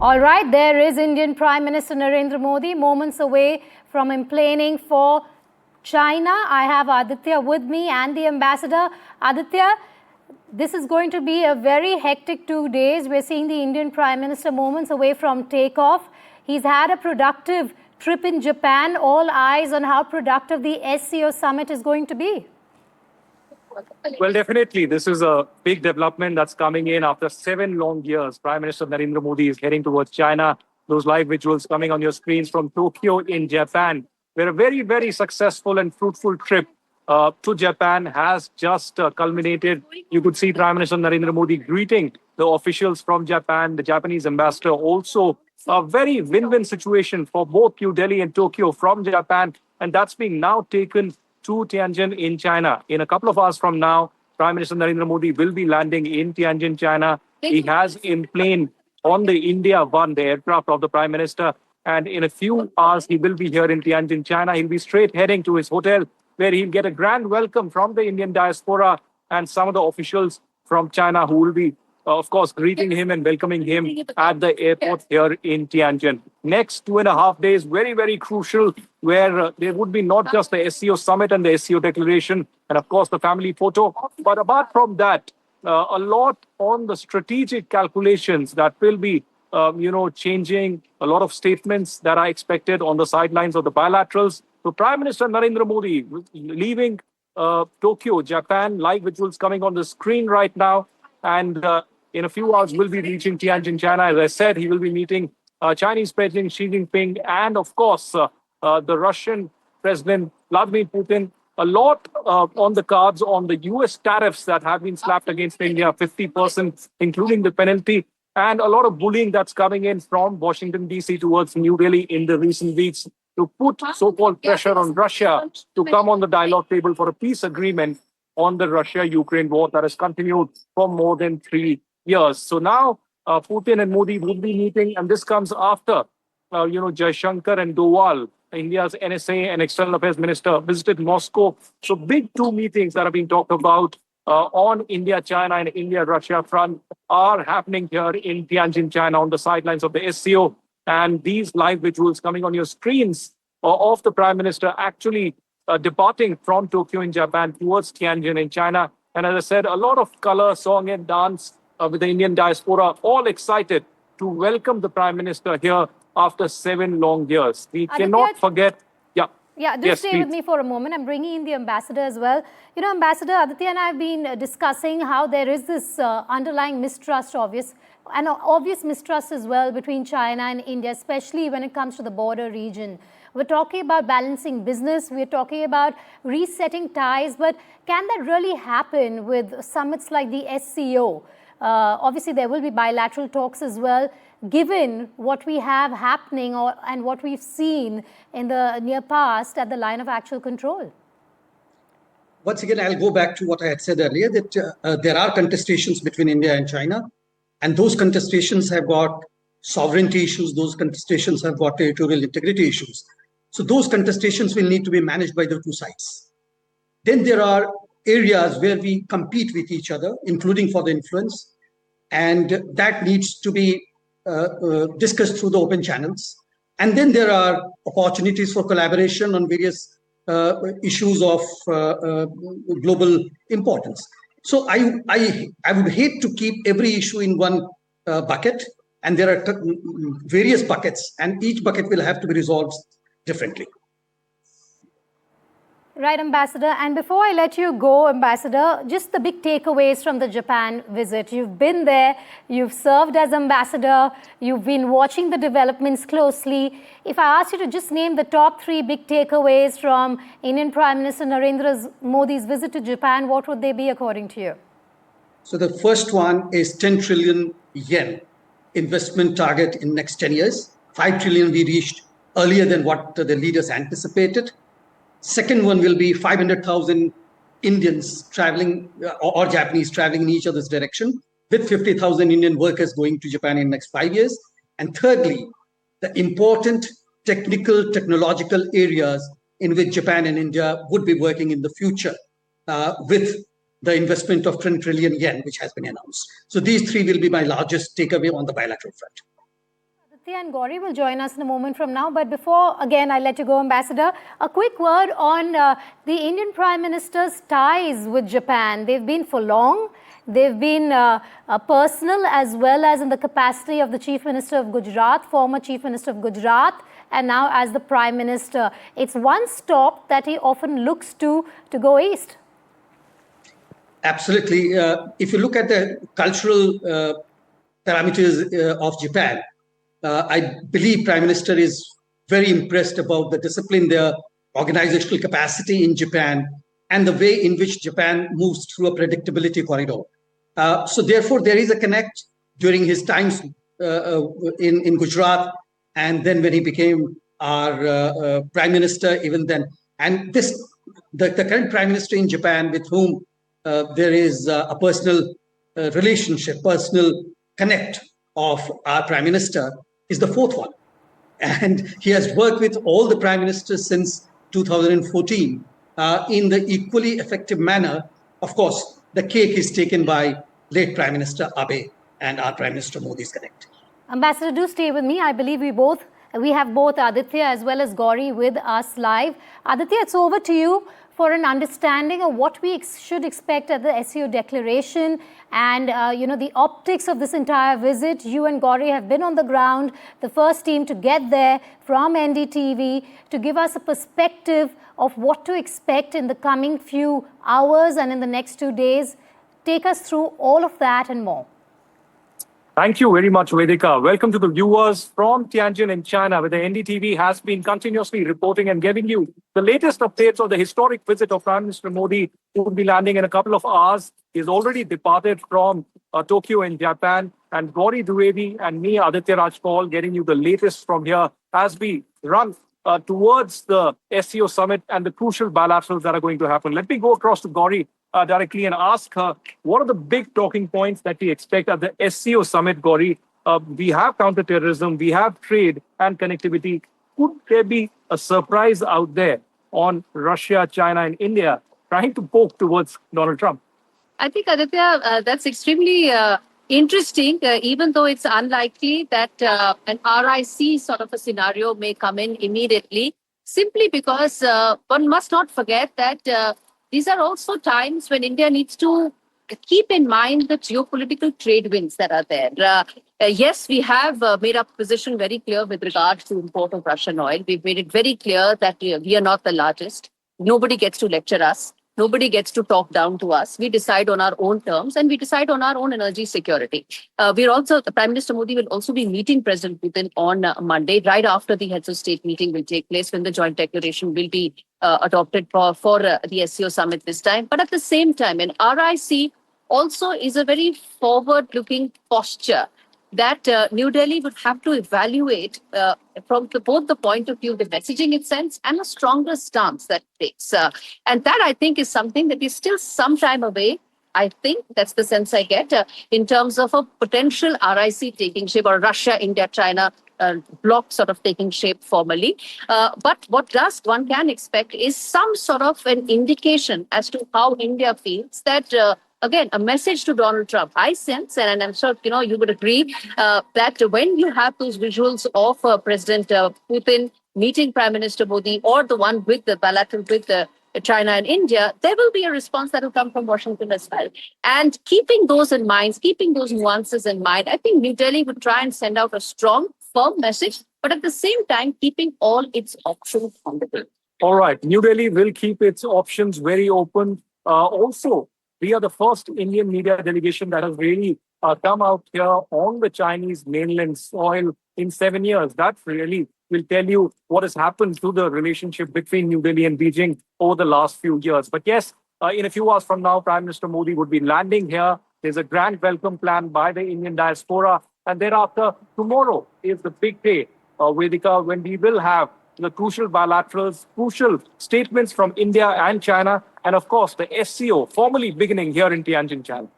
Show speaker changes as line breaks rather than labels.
All right, there is Indian Prime Minister Narendra Modi, moments away from emplaning for China. I have Aditya with me and the ambassador. Aditya, this is going to be a very hectic 2 days. We're seeing the Indian Prime Minister moments away from takeoff. He's had a productive trip in Japan. All eyes on how productive the SCO summit is going to be.
Well, definitely, this is a big development that's coming in after 7 long years. Prime Minister Narendra Modi is heading towards China. Those live visuals coming on your screens from Tokyo in Japan, where a very, very successful and fruitful trip to Japan has just culminated. You could see Prime Minister Narendra Modi greeting the officials from Japan, the Japanese ambassador. Also, a very win-win situation for both New Delhi and Tokyo from Japan, and that's being now taken to Tianjin in China. In a couple of hours from now, Prime Minister Narendra Modi will be landing in Tianjin, China. He has in plane on the India One, the aircraft of the Prime Minister. And in a few hours, he will be here in Tianjin, China. He'll be straight heading to his hotel, where he'll get a grand welcome from the Indian diaspora and some of the officials from China who will be, of course, greeting him and welcoming him at the airport here in Tianjin. Next 2.5 days, very, very crucial, where there would be not just the SCO summit and the SCO declaration, and of course the family photo, but apart from that, a lot on the strategic calculations that will be, changing, a lot of statements that are expected on the sidelines of the bilaterals. So Prime Minister Narendra Modi leaving Tokyo, Japan, live visuals coming on the screen right now, and in a few hours will be reaching Tianjin, China. As I said, he will be meeting Chinese President Xi Jinping and, of course, the Russian President Vladimir Putin. A lot on the cards on the US tariffs that have been slapped against India, 50%, including the penalty, and a lot of bullying that's coming in from Washington, D.C. towards New Delhi in the recent weeks to put so-called pressure on Russia to come on the dialogue table for a peace agreement on the Russia-Ukraine war that has continued for more than 3 years. So now Putin and Modi will be meeting, and this comes after, Jaishankar and Doval, India's NSA and External Affairs Minister, visited Moscow. So big 2 meetings that are being talked about on India-China and India-Russia front are happening here in Tianjin, China, on the sidelines of the SCO. And these live visuals coming on your screens of the Prime Minister actually departing from Tokyo in Japan towards Tianjin in China. And as I said, a lot of color, song and dance with the Indian diaspora, all excited to welcome the Prime Minister here after 7 long years. We cannot forget.
Yeah, just stay with me for a moment. I'm bringing in the ambassador as well. Ambassador, Aditya and I have been discussing how there is this underlying mistrust, obvious mistrust as well between China and India, especially when it comes to the border region. We're talking about balancing business. We're talking about resetting ties. But can that really happen with summits like the SCO? Obviously, there will be bilateral talks as well, given what we have happening and what we've seen in the near past at the line of actual control.
Once again, I'll go back to what I had said earlier, that there are contestations between India and China, and those contestations have got sovereignty issues, those contestations have got territorial integrity issues. So those contestations will need to be managed by the 2 sides. Then there are areas where we compete with each other, including for the influence, and that needs to be discussed through the open channels. And then there are opportunities for collaboration on various issues of global importance. So I would hate to keep every issue in one bucket, and there are various buckets, and each bucket will have to be resolved differently.
Right, Ambassador. And before I let you go, Ambassador, just the big takeaways from the Japan visit. You've been there, you've served as ambassador, you've been watching the developments closely. If I ask you to just name the top 3 big takeaways from Indian Prime Minister Narendra Modi's visit to Japan, what would they be according to you?
So the first one is 10 trillion yen investment target in next 10 years. 5 trillion we reached earlier than what the leaders anticipated. Second one will be 500,000 Indians traveling or Japanese traveling in each other's direction, with 50,000 Indian workers going to Japan in the next 5 years. And thirdly, the important technological areas in which Japan and India would be working in the future with the investment of 10 trillion yen, which has been announced. So these 3 will be my largest takeaway on the bilateral front.
Aditya and Gauri will join us in a moment from now. But before, again, I let you go, Ambassador, a quick word on the Indian Prime Minister's ties with Japan. They've been for long. They've been personal as well as in the capacity of the Chief Minister of Gujarat, former Chief Minister of Gujarat, and now as the Prime Minister. It's one stop that he often looks to go east.
Absolutely. If you look at the cultural parameters of Japan, I believe Prime Minister is very impressed about the discipline, their organizational capacity in Japan, and the way in which Japan moves through a predictability corridor. So therefore, there is a connect during his times in Gujarat, and then when he became our Prime Minister, even then. And the current Prime Minister in Japan, with whom there is a personal relationship, personal connect of our Prime Minister, is the fourth one. And he has worked with all the Prime Ministers since 2014 in the equally effective manner. Of course, the cake is taken by late Prime Minister Abe and our Prime Minister Modi's connect.
Ambassador, do stay with me. I believe we have both Aditya as well as Gauri with us live. Aditya, it's over to you for an understanding of what we should expect at the SCO declaration and the optics of this entire visit. You and Gauri have been on the ground, the first team to get there from NDTV, to give us a perspective of what to expect in the coming few hours and in the next 2 days. Take us through all of that and more.
Thank you very much, Vedika. Welcome to the viewers from Tianjin in China, where the NDTV has been continuously reporting and giving you the latest updates on the historic visit of Prime Minister Modi, who will be landing in a couple of hours. He's already departed from Tokyo in Japan. And Gauri Dwivedi and me, Aditya Rajpal, getting you the latest from here as we run towards the SCO summit and the crucial bilaterals that are going to happen. Let me go across to Gauri directly and ask her, what are the big talking points that we expect at the SCO summit, Gauri? We have counterterrorism, we have trade and connectivity. Could there be a surprise out there on Russia, China, and India trying to poke towards Donald Trump?
I think, Aditya, that's extremely interesting, even though it's unlikely that an RIC sort of a scenario may come in immediately, simply because one must not forget that these are also times when India needs to keep in mind the geopolitical trade winds that are there. Yes, we have made our position very clear with regards to import of Russian oil. We've made it very clear that we are not the largest. Nobody gets to lecture us. Nobody gets to talk down to us. We decide on our own terms and we decide on our own energy security. The Prime Minister Modi will also be meeting President Putin on Monday, right after the heads of state meeting will take place, when the joint declaration will be adopted for the SCO summit this time. But at the same time, an RIC also is a very forward-looking posture that New Delhi would have to evaluate from both the point of view of the messaging it sends and a stronger stance that it takes. And that, I think, is something that is still some time away. I think that's the sense I get in terms of a potential RIC taking shape, or Russia, India, China bloc sort of taking shape formally. But what one can expect is some sort of an indication as to how India feels that again, a message to Donald Trump. I sense, and I'm sure you would agree, that when you have those visuals of President Putin meeting Prime Minister Modi, or the one with the bilateral with China and India, there will be a response that will come from Washington as well. And keeping those in mind, keeping those nuances in mind, I think New Delhi would try and send out a strong, firm message, but at the same time, keeping all its options on the table.
All right. New Delhi will keep its options very open. Also, we are the first Indian media delegation that has really come out here on the Chinese mainland soil in 7 years. That really will tell you what has happened to the relationship between New Delhi and Beijing over the last few years. But yes, in a few hours from now, Prime Minister Modi would be landing here. There's a grand welcome planned by the Indian diaspora. And thereafter, tomorrow is the big day, Vedika, when we will have the crucial bilaterals, crucial statements from India and China, and of course, the SCO formally beginning here in Tianjin, China.